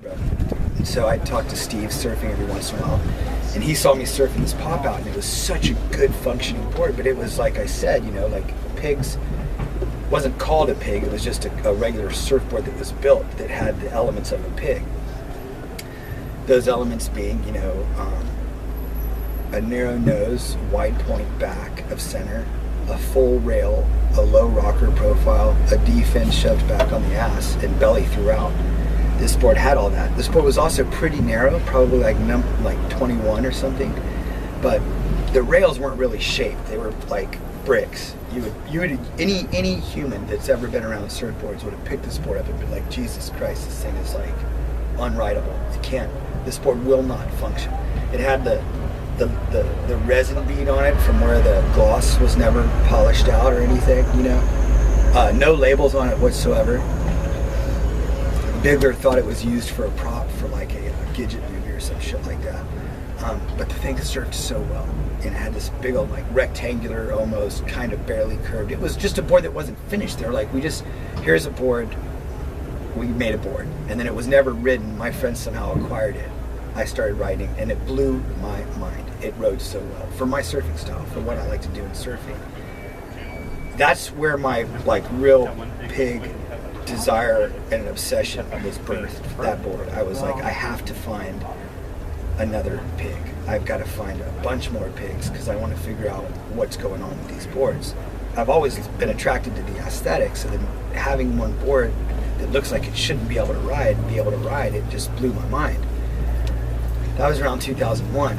And so I talked to Steve surfing every once in a while, and he saw me surfing this pop out, and it was such a good functioning board. But it was, like I said, you know, like Pigs wasn't called a Pig. It was just a regular surfboard that was built that had the elements of a Pig. Those elements being, you know, a narrow nose, wide point back of center, a full rail, a low rocker profile, a D-fin shoved back on the ass, and belly throughout. This board had all that. This board was also pretty narrow, probably like 21 or something, but the rails weren't really shaped. They were like bricks. Any human that's ever been around surfboards would have picked this board up and been like, Jesus Christ, this thing is like unrideable. You can't. This board will not function. It had the resin bead on it from where the gloss was never polished out or anything, you know. No labels on it whatsoever. Bigler thought it was used for a prop for like a Gidget movie or some shit like that. But the thing surfed so well, and it had this big old like rectangular, almost kind of barely curved. It was just a board that wasn't finished. They were like, here's a board, we made a board. And then it was never ridden. My friend somehow acquired it. I started riding, and it blew my mind. It rode so well for my surfing style, for what I like to do in surfing. That's where my like real Pig desire and an obsession was birthed. That board, I was like, I have to find another Pig. I've got to find a bunch more Pigs because I want to figure out what's going on with these boards. I've always been attracted to the aesthetics, so then having one board that looks like it shouldn't be able to ride, it just blew my mind. That was around 2001.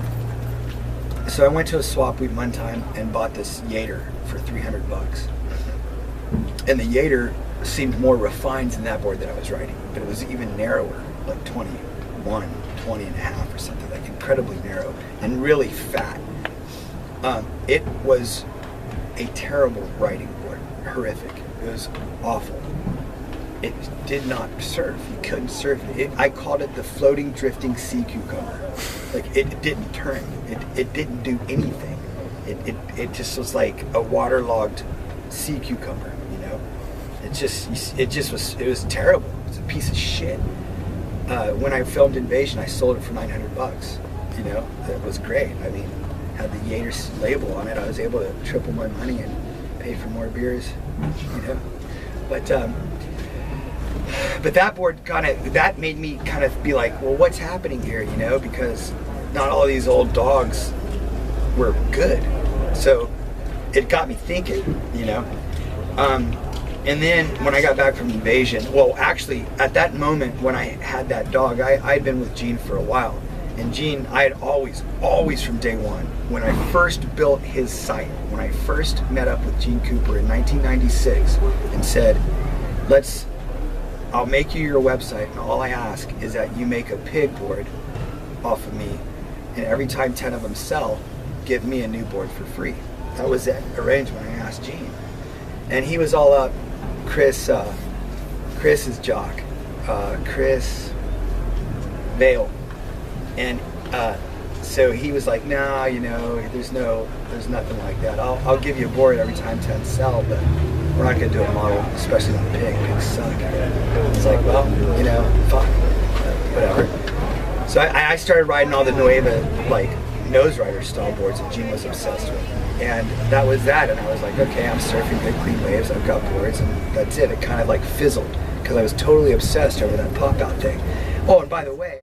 So I went to a swap meet one time and bought this Yater for 300 bucks. And the Yater seemed more refined than that board that I was riding, but it was even narrower, like 20 and a half or something, like incredibly narrow and really fat. It was a terrible riding board, horrific. It was awful. It did not surf. You couldn't surf it. I called it the floating, drifting sea cucumber. Like it didn't turn. It didn't do anything. It just was like a waterlogged sea cucumber. You know, it was terrible. It was a piece of shit. When I filmed Invasion, I sold it for 900 bucks. You know, that was great. I mean, had the Yater label on it. I was able to triple my money and pay for more beers. You know, but that board that made me kind of be like, well, what's happening here, you know, because not all these old dogs were good. So it got me thinking, you know. And then when I got back from Invasion, well, actually, at that moment when I had that dog, I'd been with Gene for a while. And Gene, I had always from day one, when I first built his site, when I first met up with Gene Cooper in 1996 and said, I'll make you your website, and all I ask is that you make a Pig board off of me, and every time 10 of them sell, give me a new board for free. That was that arrangement. I asked Gene, and he was all up. Chris's jock, Chris Vale, and so he was like, nah, you know, there's nothing like that. I'll give you a board every time 10 sell, but we're not going to do a model, especially on Pig. Pigs suck. It's like, well, you know, fuck, whatever. So I started riding all the Nueva, like, nose rider style boards that Gene was obsessed with. And that was that. And I was like, okay, I'm surfing big clean waves. I've got boards, and that's it. It kind of like fizzled because I was totally obsessed over that pop out thing. Oh, and by the way,